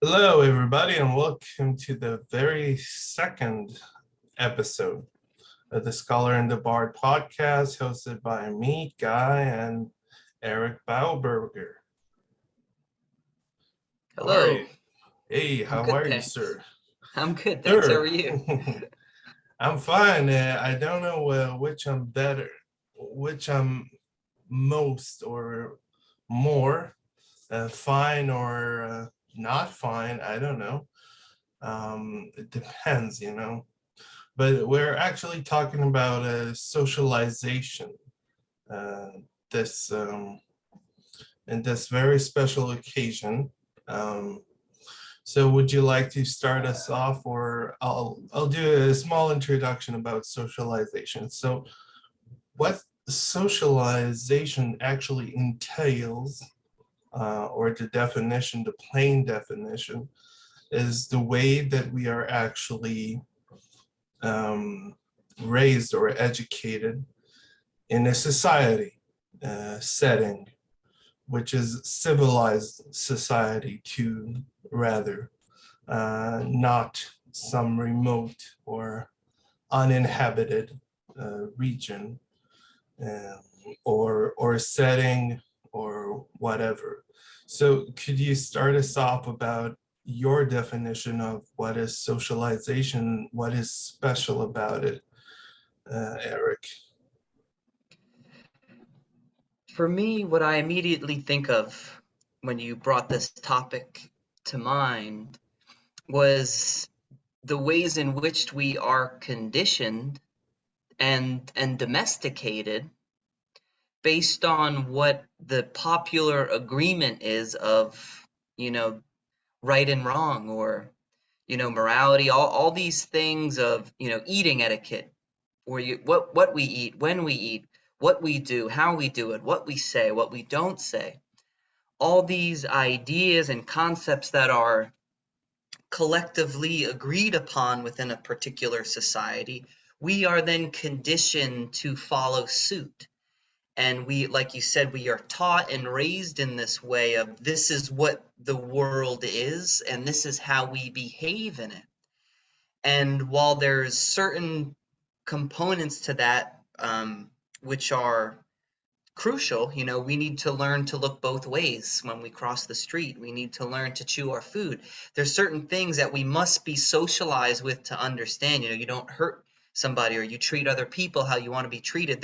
Hello, everybody, and welcome to the very second episode of the Scholar and the Bard podcast, hosted by me, Guy, and Eric Bauberger. How are Hello. you? Hey, I'm how good, are you, thanks. sir? I'm good, thanks. How are Sir, you? I'm fine. I don't know which I'm better, which I'm most or more fine or not fine. I don't know. It depends. But we're actually talking about socialization uh, this in this very special occasion. Um, so would you like to start us off, or I'll do a small introduction about socialization. So what socialization actually entails, or the definition, the plain definition, is the way that we are actually um, raised or educated in a society setting, which is civilized society to rather, not some remote or uninhabited region, um, or setting or whatever. So could you start us off about your definition of what is socialization, what is special about it, Eric? For me, what I immediately think of when you brought this topic to mind was the ways in which we are conditioned and domesticated based on what the popular agreement is of, you know, right and wrong or, morality, all these things of, eating etiquette, where what we eat, when we eat, what we do, how we do it, what we say, what we don't say. All these ideas and concepts that are collectively agreed upon within a particular society, we are then conditioned to follow suit. And we, like you said, we are taught and raised in this way of this is what the world is, and this is how we behave in it. And while there's certain components to that, which are crucial, we need to learn to look both ways when we cross the street. We need to learn to chew our food. There's certain things that we must be socialized with to understand. You don't hurt somebody, or you treat other people how you want to be treated.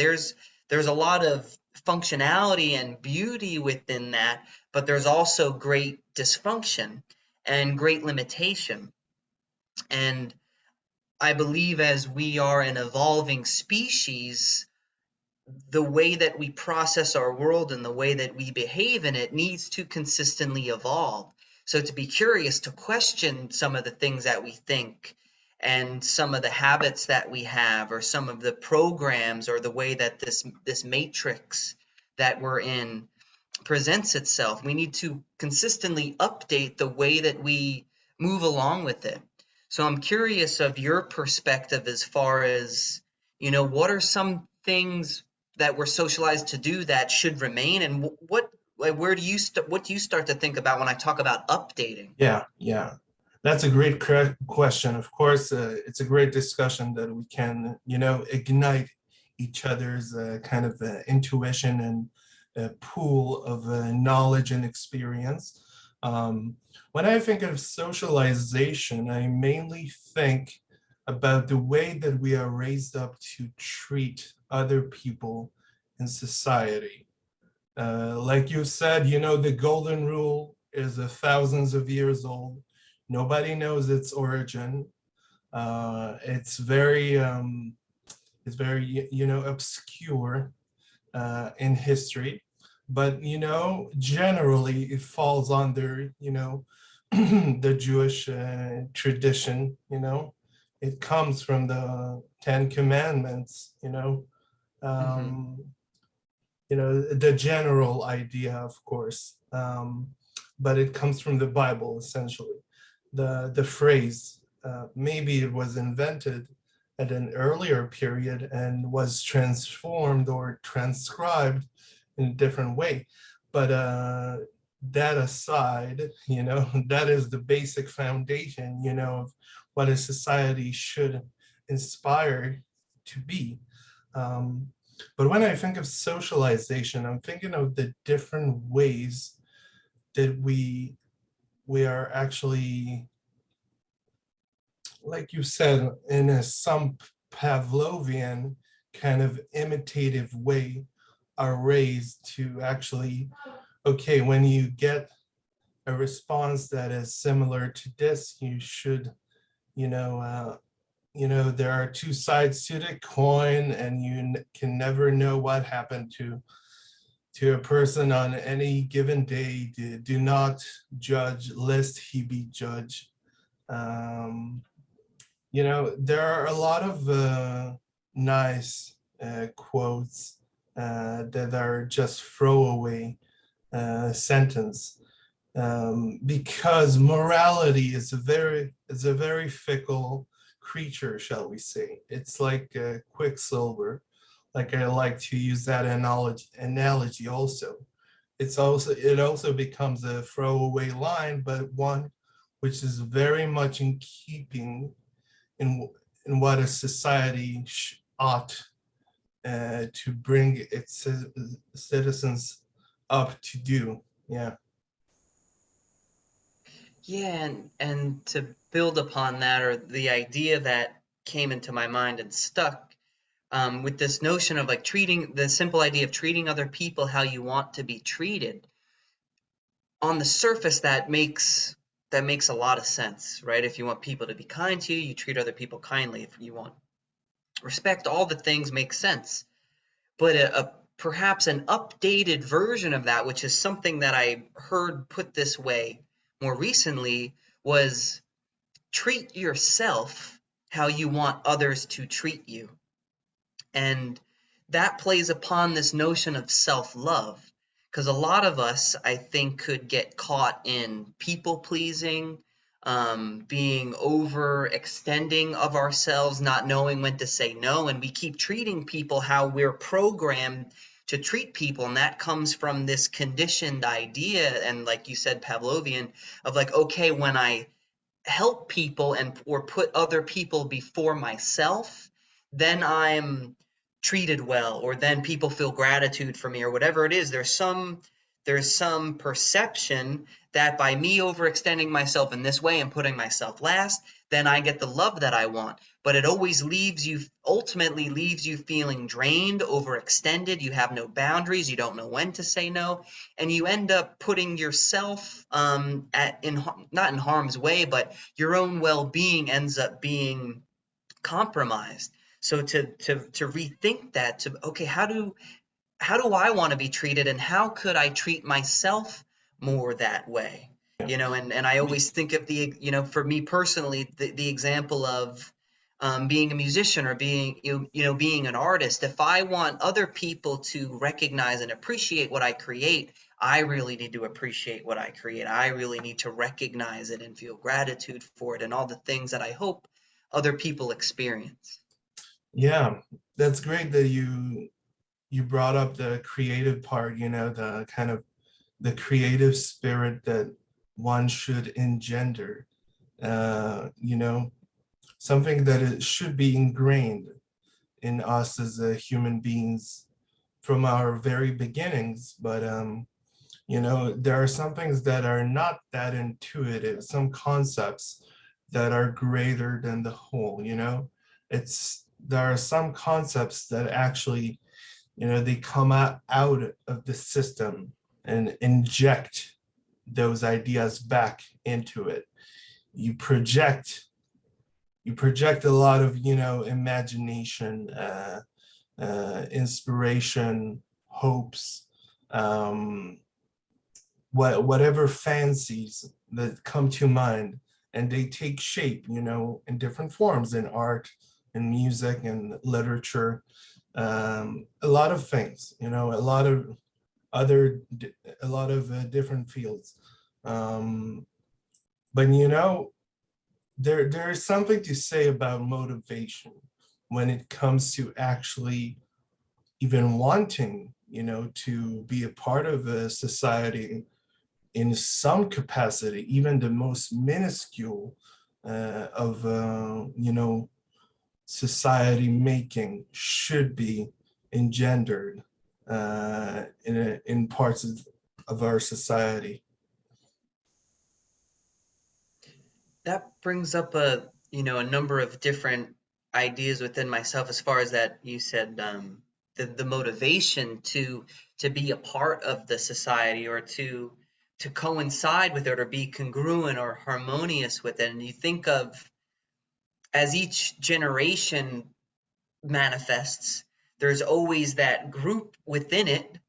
There's a lot of functionality and beauty within that, but there's also great dysfunction and great limitation. And I believe as we are an evolving species, the way that we process our world and the way that we behave in it needs to consistently evolve. So to be curious, to question some of the things that we think and some of the habits that we have, or some of the programs, or the way that this matrix that we're in presents itself, we need to consistently update the way that we move along with it. So I'm curious of your perspective as far as, what are some things that we're socialized to do that should remain, and where do you what do you start to think about when I talk about updating? Yeah. That's a great question. Of course, it's a great discussion that we can, ignite each other's kind of intuition and pool of knowledge and experience. When I think of socialization, I mainly think about the way that we are raised up to treat other people in society. Like you said, the golden rule is thousands of years old. Nobody knows its origin. It's very obscure in history, but generally it falls under the Jewish tradition. It comes from the Ten Commandments. Hmm. Um, the general idea, of course, but it comes from the Bible essentially. The phrase, maybe it was invented at an earlier period and was transformed or transcribed in a different way, but that aside, that is the basic foundation, of what a society should inspire to be. Um, but when I think of socialization, I'm thinking of the different ways that we are actually, like you said, in some Pavlovian kind of imitative way, are raised to actually, okay, when you get a response that is similar to this, you should, you know, uh, there are two sides to the coin, and you can never know what happened to a person on any given day. Do not judge lest he be judged. Um, there are a lot of nice quotes that are just throwaway sentence, because morality is a very fickle creature, shall we say. It's like quicksilver. Like, I like to use that analogy also. It also becomes a throwaway line, but one which is very much in keeping in in what a society ought to bring its citizens up to do. Yeah. Yeah, and to build upon that, or the idea that came into my mind and stuck, with this notion of like treating the simple idea of treating other people how you want to be treated. On the surface, that makes a lot of sense, right? If you want people to be kind to you, you treat other people kindly. If you want respect, all the things make sense. But perhaps an updated version of that, which is something that I heard put this way more recently, was treat yourself how you want others to treat you. And that plays upon this notion of self-love. Because a lot of us, I think, could get caught in people pleasing, being overextending of ourselves, not knowing when to say no. And we keep treating people how we're programmed to treat people. And that comes from this conditioned idea, and like you said, Pavlovian, of like, okay, when I help people and or put other people before myself, then I'm treated well, or then people feel gratitude for me, or whatever it is. There's some perception that by me overextending myself in this way and putting myself last, then I get the love that I want. But it always ultimately leaves you feeling drained, overextended. You have no boundaries. You don't know when to say no, and you end up putting yourself not in harm's way, but your own well-being ends up being compromised. So to rethink that, to okay, how do I want to be treated, and how could I treat myself more that way? And I always think of for me personally, the example of being a musician, or being an artist. If I want other people to recognize and appreciate what I create, I really need to appreciate what I create. I really need to recognize it and feel gratitude for it, and all the things that I hope other people experience. Yeah, that's great that you brought up the creative part, the kind of the creative spirit that one should engender, something that it should be ingrained in us as human beings from our very beginnings. But there are some things that are not that intuitive, some concepts that are greater than the whole. There are some concepts that actually, they come out of the system and inject those ideas back into it. You project a lot of, imagination, inspiration, hopes, um, whatever fancies that come to mind, and they take shape, in different forms, in art, in music, and literature, a lot of things, other a lot of different fields. Um, but there is something to say about motivation when it comes to actually even wanting, to be a part of a society in some capacity, even the most minuscule of, society making should be engendered in parts of our society. That brings up a number of different ideas within myself as far as that you said, the motivation to be a part of the society, or to coincide with it, or be congruent or harmonious with it. And you think of, as each generation manifests, there's always that group within it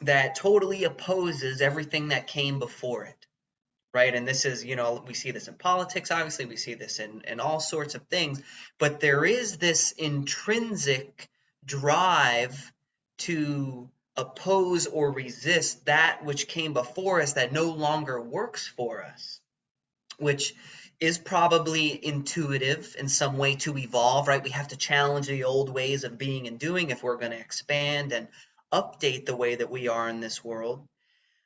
that totally opposes everything that came before it, right? And this is, we see this in politics, obviously, we see this in all sorts of things, but there is this intrinsic drive to oppose or resist that which came before us, that no longer works for us, which is probably intuitive in some way to evolve, right? We have to challenge the old ways of being and doing if we're going to expand and update the way that we are in this world.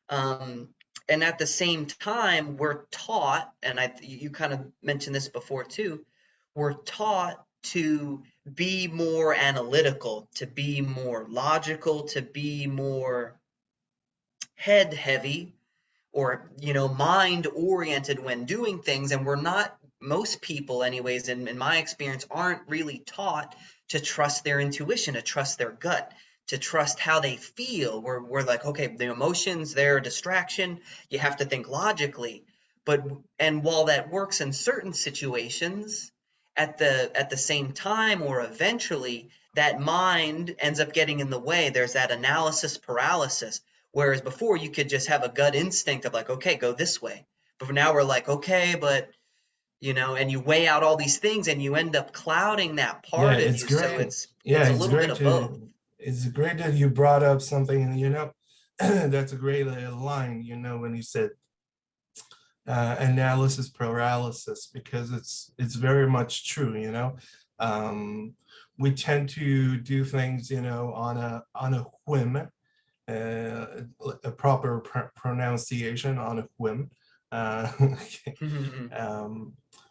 And at the same time, we're taught, and you kind of mentioned this before too, we're taught to be more analytical, to be more logical, to be more head heavy, or mind oriented when doing things. And we're not, most people anyways, in my experience, aren't really taught to trust their intuition, to trust their gut, to trust how they feel. We're like, okay, the emotions, they're a distraction, you have to think logically. And while that works in certain situations, at the same time, or eventually, that mind ends up getting in the way. There's that analysis paralysis. Whereas before, you could just have a gut instinct of like, okay, go this way. But now we're like, okay, but and you weigh out all these things, and you end up clouding that Yeah, part of it's you. So great. it's Yeah, a it's little bit great of both. it's great that you brought up something, that's a great line, when you said analysis paralysis, because it's very much true. We tend to do things, on a whim, a proper pronunciation, on a whim. Um,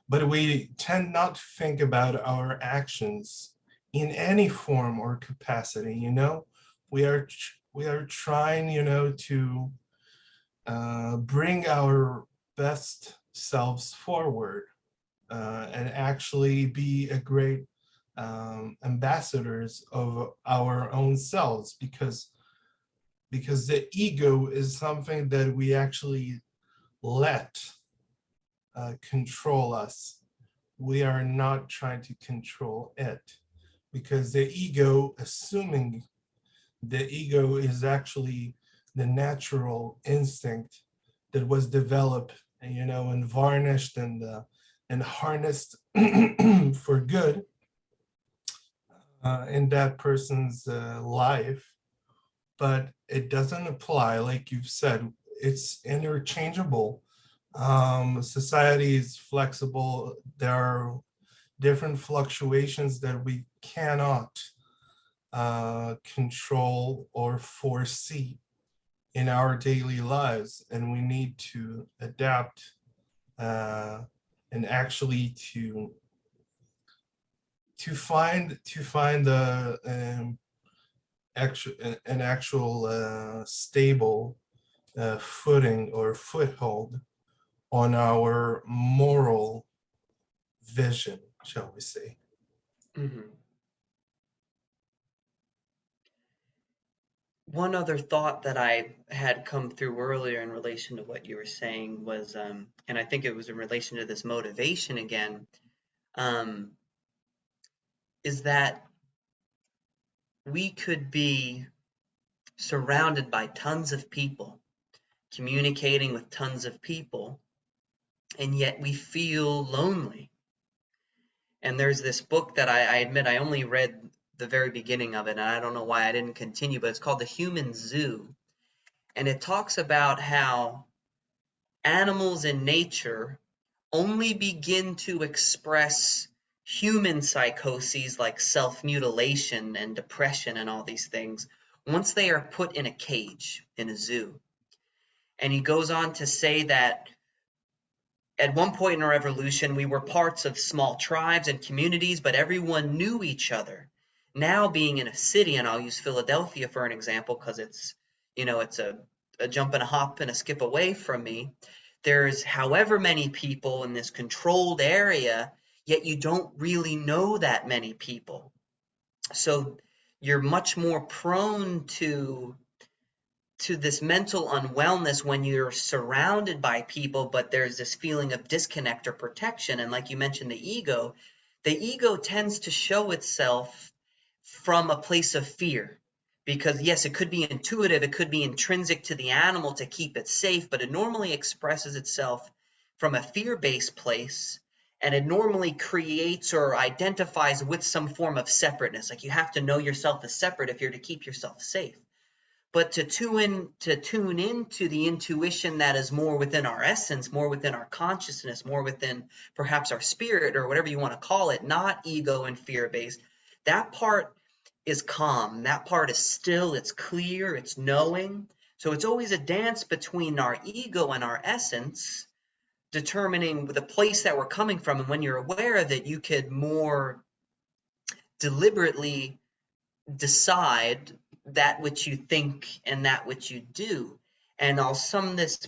but we tend not to think about our actions in any form or capacity. We are trying, to bring our best selves forward, and actually be a great ambassadors of our own selves, because the ego is something that we actually let control us. We are not trying to control it, because the ego, assuming the ego is actually the natural instinct that was developed, and varnished and harnessed for good in that person's life. But it doesn't apply, like you've said. It's interchangeable. Society is flexible. There are different fluctuations that we cannot control or foresee in our daily lives, and we need to adapt, and actually to find the an actual stable footing or foothold on our moral vision, shall we say. Mhm. One other thought that I had come through earlier in relation to what you were saying was, and I think it was in relation to this motivation again, um, is that we could be surrounded by tons of people, communicating with tons of people, and yet we feel lonely. And there's this book that I admit I only read the very beginning of it, and I don't know why I didn't continue, but it's called The Human Zoo. And it talks about how animals in nature only begin to express human psychoses like self-mutilation and depression and all these things once they are put in a cage in a zoo. And he goes on to say that at one point in our evolution, we were parts of small tribes and communities, but everyone knew each other. Now, being in a city, and I'll use Philadelphia for an example because it's a jump and a hop and a skip away from me. There's however many people in this controlled area, yet you don't really know that many people. So you're much more prone to this mental unwellness when you're surrounded by people, but there's this feeling of disconnect or protection. And like you mentioned, the ego tends to show itself from a place of fear. Because yes, it could be intuitive, it could be intrinsic to the animal to keep it safe, but it normally expresses itself from a fear-based place, and it normally creates or identifies with some form of separateness. Like you have to know yourself as separate if you're to keep yourself safe. But to tune into the intuition that is more within our essence, more within our consciousness, more within perhaps our spirit or whatever you want to call it, not ego and fear based, that part is calm. That part is still, it's clear, it's knowing. So it's always a dance between our ego and our essence, determining the place that we're coming from. And when you're aware of it, you could more deliberately decide that which you think and that which you do. And I'll sum this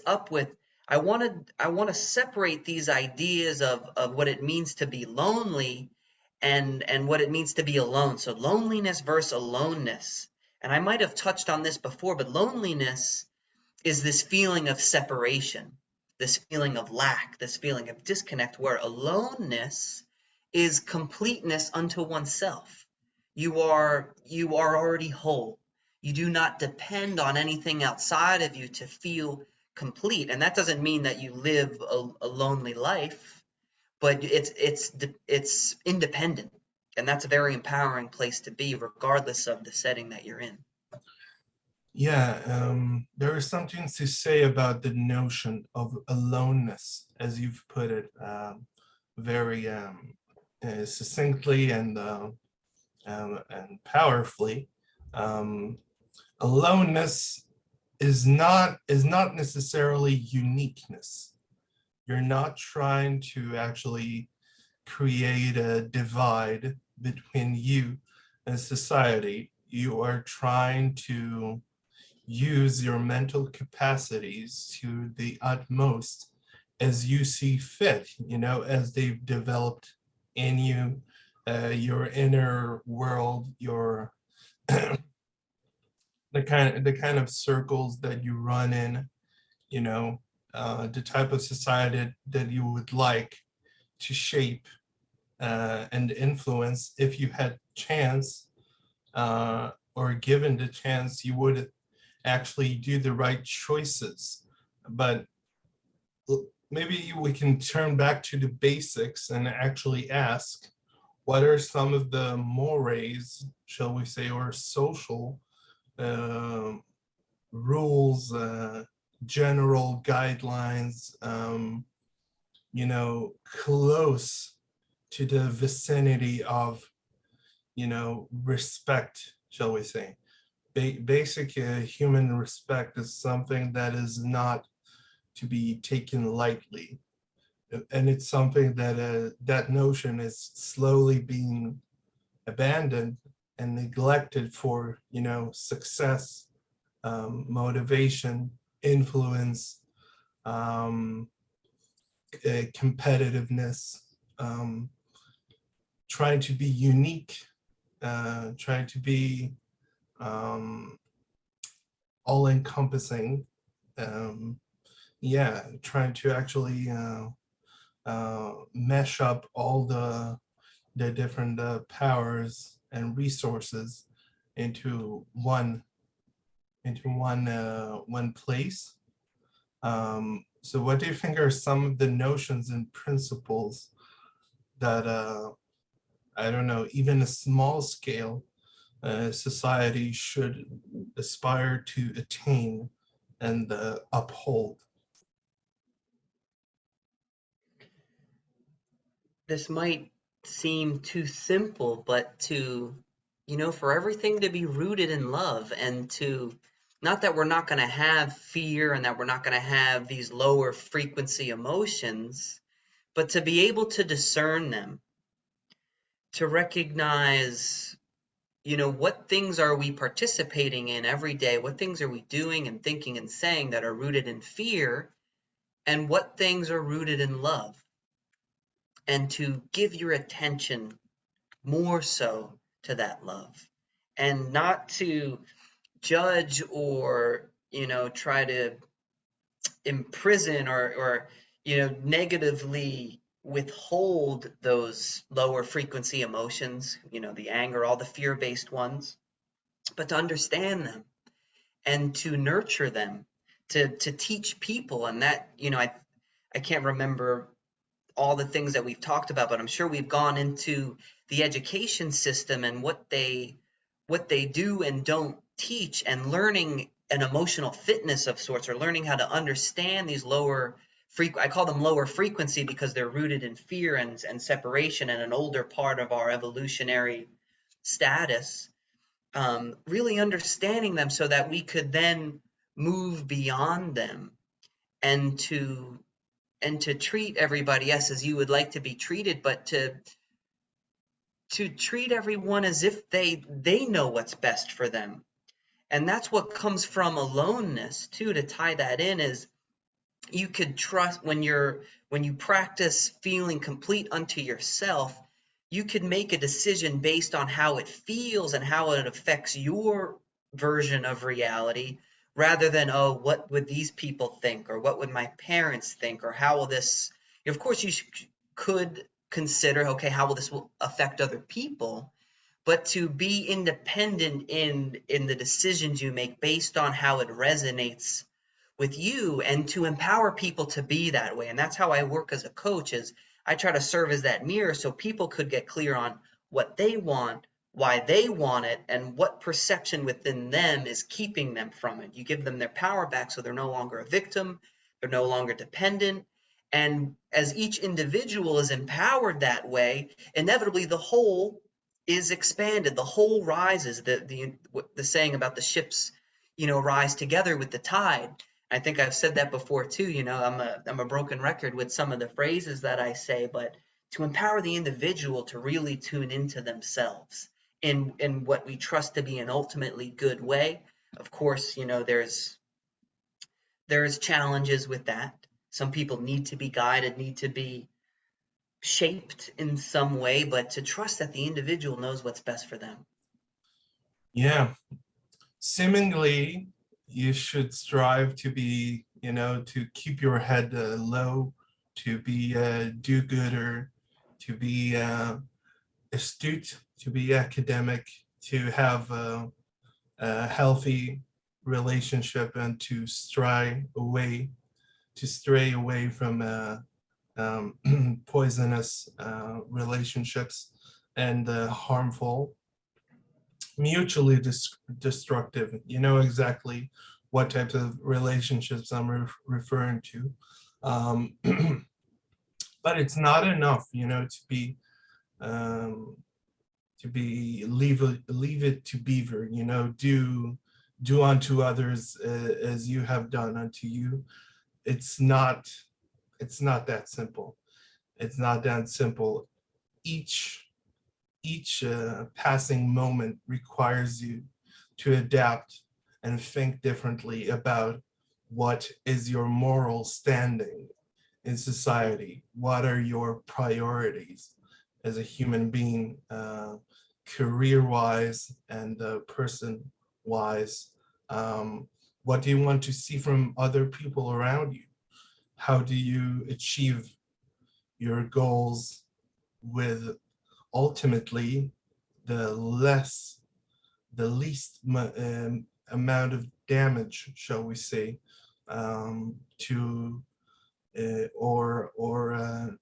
up with I want to separate these ideas of what it means to be lonely and what it means to be alone. So loneliness versus aloneness. And I might have touched on this before, but loneliness is this feeling of separation, this feeling of lack, this feeling of disconnect, where aloneness is completeness unto oneself. You are already whole. You do not depend on anything outside of you to feel complete. And that doesn't mean that you live a lonely life, but it's independent. And that's a very empowering place to be, regardless of the setting that you're in. Yeah, there is something to say about the notion of aloneness, as you've put it, very succinctly and powerfully. Aloneness is not necessarily uniqueness. You're not trying to actually create a divide between you and society. You are trying to use your mental capacities to the utmost as you see fit, as they've developed in you, your inner world, your the kind of circles that you run in, the type of society that you would like to shape and influence. If you had chance or given the chance, you would actually do the right choices. But maybe we can turn back to the basics and actually ask, what are some of the mores, shall we say, or social uh, rules, general guidelines, close to the vicinity of, respect, shall we say. Basic human respect is something that is not to be taken lightly. And it's something that notion is slowly being abandoned and neglected for, success, motivation, influence, competitiveness, trying to be unique, trying to be all-encompassing. Trying to actually mesh up all the different powers and resources into one place. So what do you think are some of the notions and principles that I don't know, even a small scale society should aspire to attain and uphold? This might seem too simple, but for everything to be rooted in love and to Not that we're not going to have fear and that we're not going to have these lower frequency emotions, but to be able to discern them, to recognize, what things are we participating in every day? What things are we doing and thinking and saying that are rooted in fear? And what things are rooted in love? And to give your attention more so to that love, and not to judge or, try to imprison or negatively withhold those lower frequency emotions, the anger, all the fear-based ones, but to understand them and to nurture them, to teach people. And that, I can't remember all the things that we've talked about, but I'm sure we've gone into the education system and what they do and don't teach, and learning an emotional fitness of sorts, or learning how to understand these I call them lower frequency because they're rooted in fear and separation and an older part of our evolutionary status. Really understanding them so that we could then move beyond them, and to treat everybody, yes, as you would like to be treated, but to treat everyone as if they know what's best for them. And that's what comes from aloneness too. To tie that in, is you could trust when you practice feeling complete unto yourself, you could make a decision based on how it feels and how it affects your version of reality, rather than, oh, what would these people think, or what would my parents think, or how will this. Of course, you could consider, okay, how will this affect other people, but to be independent in the decisions you make based on how it resonates with you, and to empower people to be that way. And that's how I work as a coach, is I try to serve as that mirror so people could get clear on what they want, why they want it, and what perception within them is keeping them from it. You give them their power back so they're no longer a victim, they're no longer dependent. And as each individual is empowered that way, inevitably the whole is expanded, the whole rises. The saying about the ships, rise together with the tide. I think I've said that before too. I'm a broken record with some of the phrases that I say, but to empower the individual to really tune into themselves in what we trust to be an ultimately good way. Of course, there's challenges with that. Some people need to be guided, need to be shaped in some way, but to trust that the individual knows what's best for them. Yeah, seemingly you should strive to be, to keep your head low, to be a do-gooder, to be astute, to be academic, to have a healthy relationship, and to stray away from poisonous relationships and harmful, mutually destructive. You know exactly what types of relationships I'm referring to. Um, but it's not enough, to be leave it to beaver, do unto others as you have done unto you. It's not that simple. It's not that simple. Each passing moment requires you to adapt and think differently about what is your moral standing in society. What are your priorities as a human being, career-wise and person-wise? What do you want to see from other people around you? How do you achieve your goals with ultimately the least amount of damage, shall we say, to or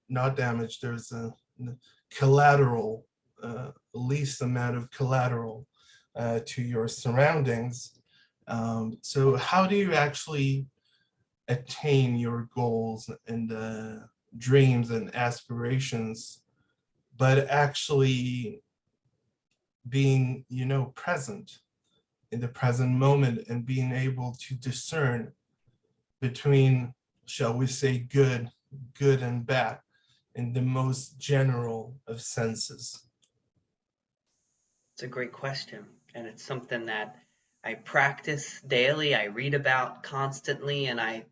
not damage. There's a collateral, least amount of collateral to your surroundings. So how do you actually attain your goals and dreams and aspirations, but actually being, present in the present moment and being able to discern between, shall we say, good and bad in the most general of senses. It's a great question, and it's something that I practice daily, I read about constantly, and I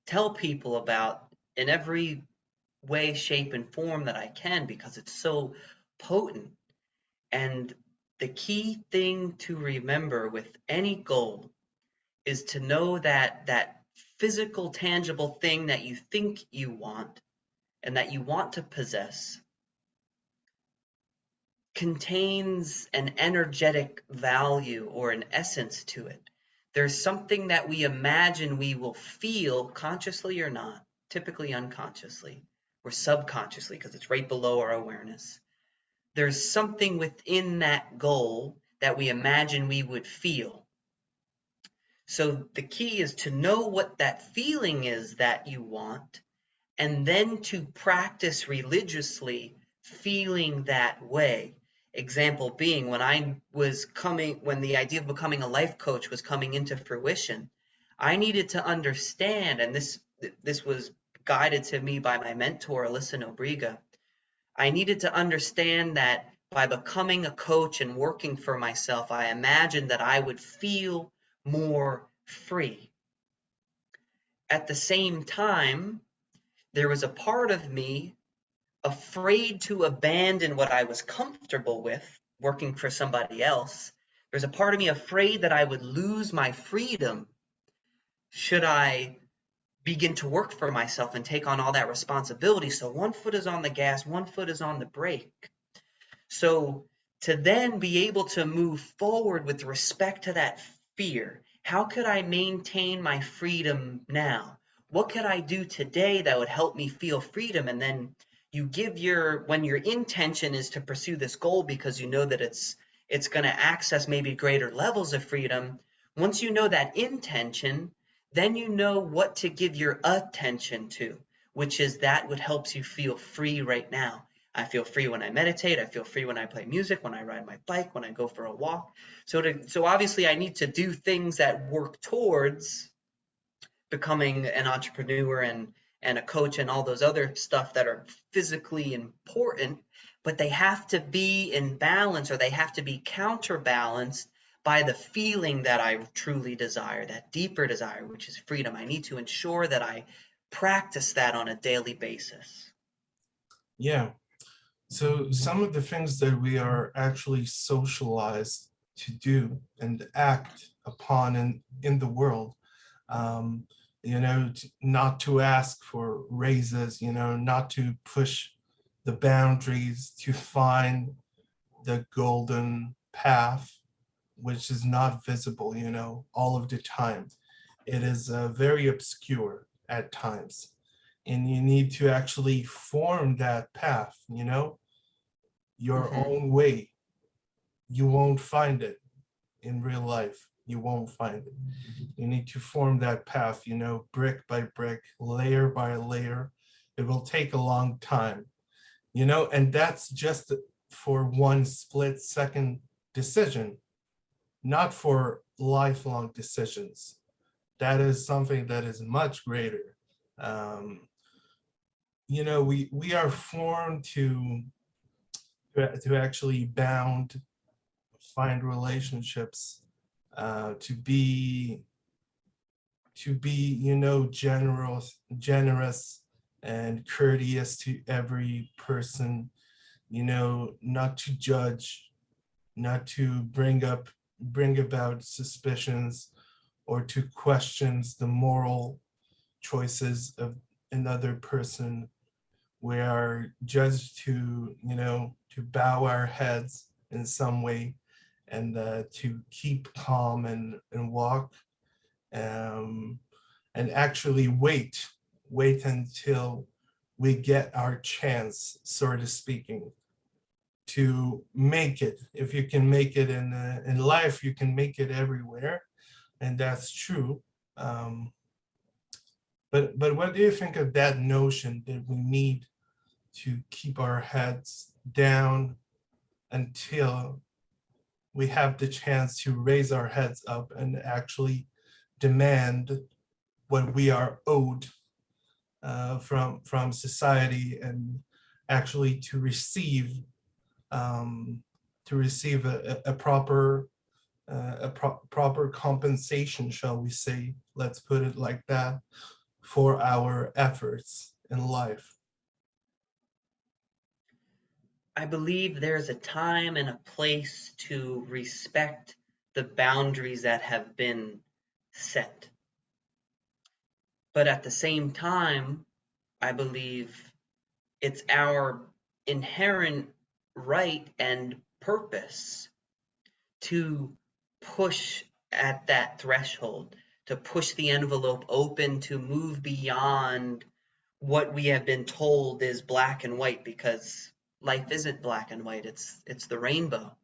tell people about in every way, shape, and form that I can because it's so potent. And the key thing to remember with any goal is to know that that physical, tangible thing that you think you want and that you want to possess contains an energetic value or an essence to it. There's something that we imagine we will feel consciously or not, typically unconsciously or subconsciously because it's right below our awareness. There's something within that goal that we imagine we would feel. So the key is to know what that feeling is that you want and then to practice religiously feeling that way. Example being when the idea of becoming a life coach was coming into fruition, I needed to understand, and this was guided to me by my mentor, Alyssa Nobriga. I needed to understand that by becoming a coach and working for myself, I imagined that I would feel more free. At the same time, there was a part of me afraid to abandon what I was comfortable with, working for somebody else. There's a part of me afraid that I would lose my freedom should I begin to work for myself and take on all that responsibility. So one foot is on the gas, one foot is on the brake. So to then be able to move forward with respect to that fear, how could I maintain my freedom now? What could I do today that would help me feel freedom? And then when your intention is to pursue this goal because you know that it's going to access maybe greater levels of freedom. Once you know that intention, then you know what to give your attention to, which is that what helps you feel free right now. I feel free when I meditate. I feel free when I play music, when I ride my bike, when I go for a walk. So obviously I need to do things that work towards becoming an entrepreneur and a coach and all those other stuff that are physically important, but they have to be in balance or they have to be counterbalanced by the feeling that I truly desire, that deeper desire, which is freedom. I need to ensure that I practice that on a daily basis. Yeah. So some of the things that we are actually socialized to do and act upon in the world, um, not to ask for raises, not to push the boundaries to find the golden path, which is not visible, all of the time. It is very obscure at times. And you need to actually form that path, your own way. You won't find it in real life. You won't find it. You need to form that path, brick by brick, layer by layer. It will take a long time, and that's just for one split second decision, not for lifelong decisions. That is something that is much greater. Um, we are formed to actually find relationships, to be generous and courteous to every person, not to judge, not to bring about suspicions or to questions the moral choices of another person. We are judged to bow our heads in some way and to keep calm and walk, and actually wait until we get our chance, sort of speaking, to make it. If you can make it in life, you can make it everywhere, and that's true. But what do you think of that notion that we need to keep our heads down until we have the chance to raise our heads up and actually demand what we are owed from society, and actually to receive a proper proper compensation, shall we say, let's put it like that, for our efforts in life. I believe there's a time and a place to respect the boundaries that have been set. But at the same time, I believe it's our inherent right and purpose to push at that threshold, to push the envelope open, to move beyond what we have been told is black and white, because life isn't black and white. It's the rainbow.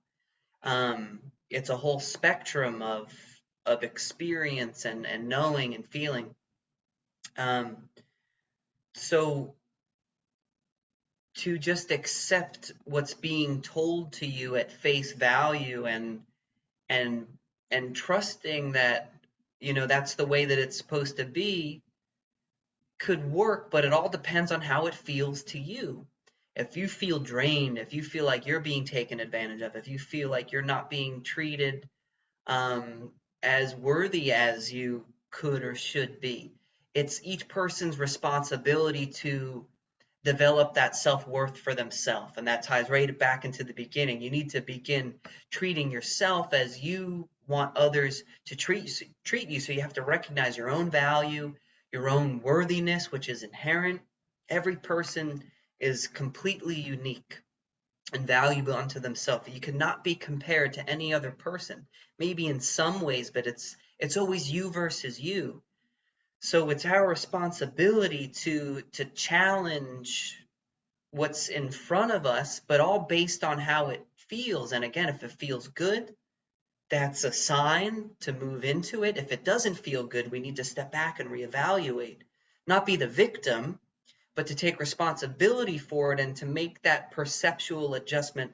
It's a whole spectrum of experience and knowing and feeling. Um, so to just accept what's being told to you at face value, and and trusting that, that's the way that it's supposed to be, could work, but it all depends on how it feels to you. If you feel drained, if you feel like you're being taken advantage of, if you feel like you're not being treated um, as worthy as you could or should be, it's each person's responsibility to develop that self-worth for themselves. And that ties right back into the beginning. You need to begin treating yourself as you want others to treat you. So you have to recognize your own value, your own worthiness, which is inherent. Every person is completely unique and valuable unto themselves. You cannot be compared to any other person. Maybe in some ways, but it's always you versus you. So it's our responsibility to challenge what's in front of us, but all based on how it feels. And again, if it feels good, that's a sign to move into it. If it doesn't feel good, we need to step back and reevaluate, not be the victim, but to take responsibility for it and to make that perceptual adjustment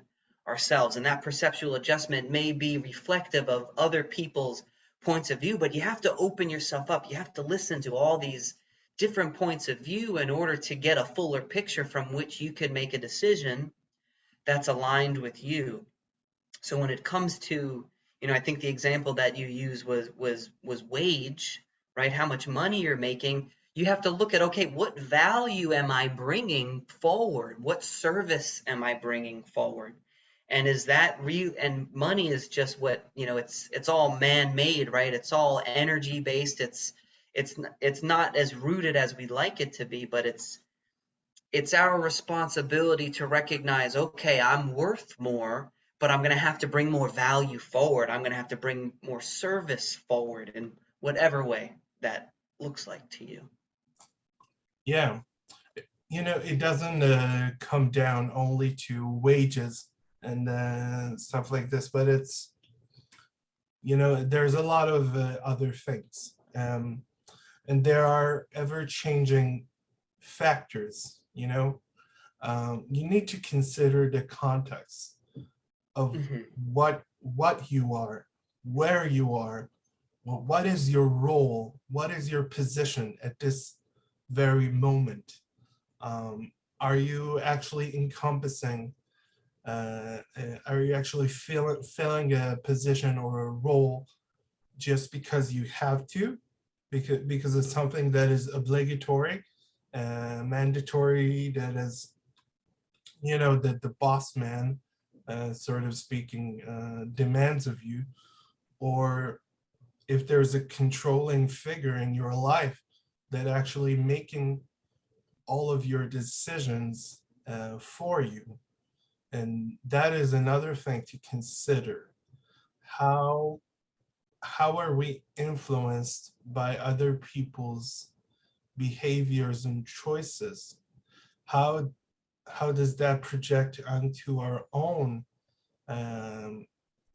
ourselves. And that perceptual adjustment may be reflective of other people's points of view, but you have to open yourself up. You have to listen to all these different points of view in order to get a fuller picture from which you can make a decision that's aligned with you. So when it comes to, I think the example that you used was wage, right? How much money you're making. You have to look at, okay, what value am I bringing forward? What service am I bringing forward? And is that real? And money is just what, it's all man-made, right? It's all energy based. It's not as rooted as we'd like it to be, but it's our responsibility to recognize, okay, I'm worth more, but I'm going to have to bring more value forward. I'm going to have to bring more service forward in whatever way that looks like to you. Yeah, it doesn't come down only to wages and stuff like this, but it's, there's a lot of other things. And there are ever-changing factors, you need to consider the context of Mm-hmm. what you are, where you are, what is your role, what is your position at this very moment. Are you actually encompassing, are you actually filling a position or a role just because you have to, because it's something that is obligatory, mandatory, that is, that the boss man, sort of speaking, demands of you, or if there's a controlling figure in your life that actually making all of your decisions for you. And that is another thing to consider. How are we influenced by other people's behaviors and choices? How does that project onto our own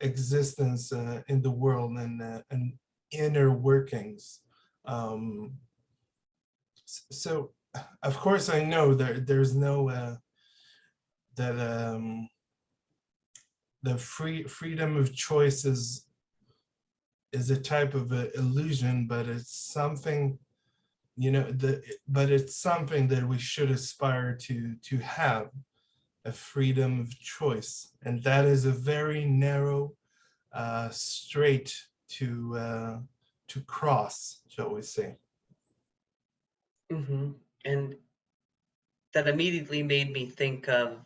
existence in the world, and inner workings? Um, so, of course, I know there's no that the freedom of choice is a type of illusion, but it's something, but it's something that we should aspire to have, a freedom of choice. And that is a very narrow strait to cross, shall we say. And that immediately made me think of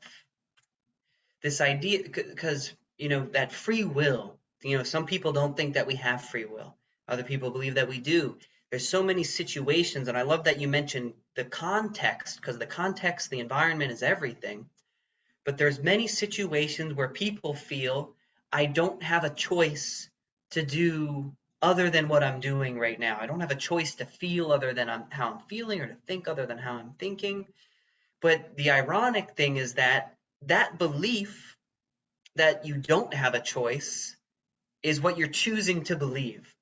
this idea, because that free will, some people don't think that we have free will. Other people believe that we do. There's so many situations, and I love that you mentioned the context, because the context, the environment is everything. But there's many situations where people feel I don't have a choice to do other than what I'm doing right now. I don't have a choice to feel other than how I'm feeling, or to think other than how I'm thinking. But the ironic thing is that that belief that you don't have a choice is what you're choosing to believe.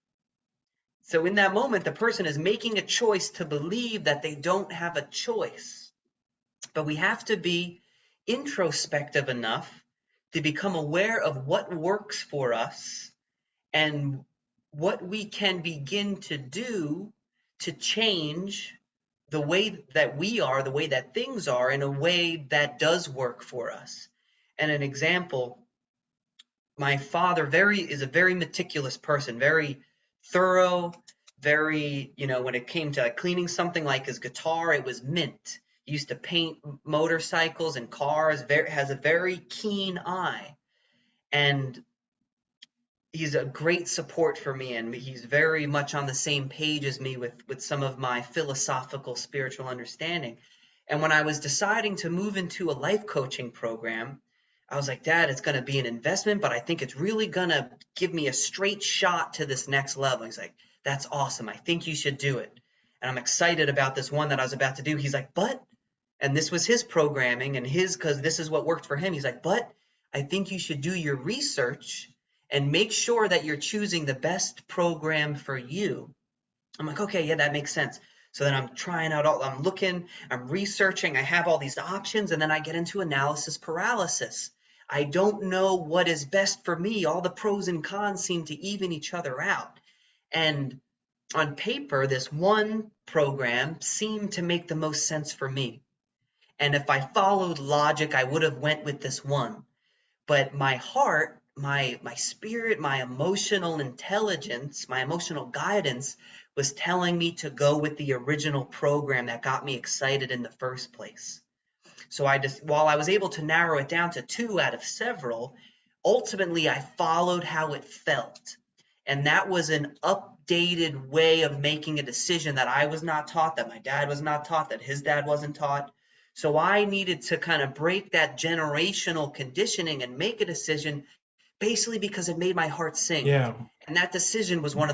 So in that moment, the person is making a choice to believe that they don't have a choice. But we have to be introspective enough to become aware of what works for us and what we can begin to do to change the way that we are, the way that things are, in a way that does work for us. And an example, my father is a very meticulous person, very thorough, very, when it came to cleaning something like his guitar, it was mint. He used to paint motorcycles and cars, has a very keen eye. And he's a great support for me, and he's very much on the same page as me with some of my philosophical, spiritual understanding. And when I was deciding to move into a life coaching program, I was like, Dad, it's going to be an investment, but I think it's really going to give me a straight shot to this next level. He's like, that's awesome. I think you should do it. And I'm excited about this one that I was about to do. He's like, and this was his programming and because this is what worked for him. He's like, but I think you should do your research and make sure that you're choosing the best program for you. I'm like, okay, yeah, that makes sense. So then I'm trying out I'm looking, I'm researching, I have all these options, and then I get into analysis paralysis. I don't know what is best for me. All the pros and cons seem to even each other out. And on paper, this one program seemed to make the most sense for me. And if I followed logic, I would have went with this one. But my heart, my spirit, my emotional intelligence, my emotional guidance was telling me to go with the original program that got me excited in the first place. So while I was able to narrow it down to 2 out of several, ultimately I followed how it felt. And that was an updated way of making a decision that I was not taught, that my dad was not taught, that his dad wasn't taught. So I needed to kind of break that generational conditioning and make a decision basically because it made my heart sing. Yeah. And that decision was one of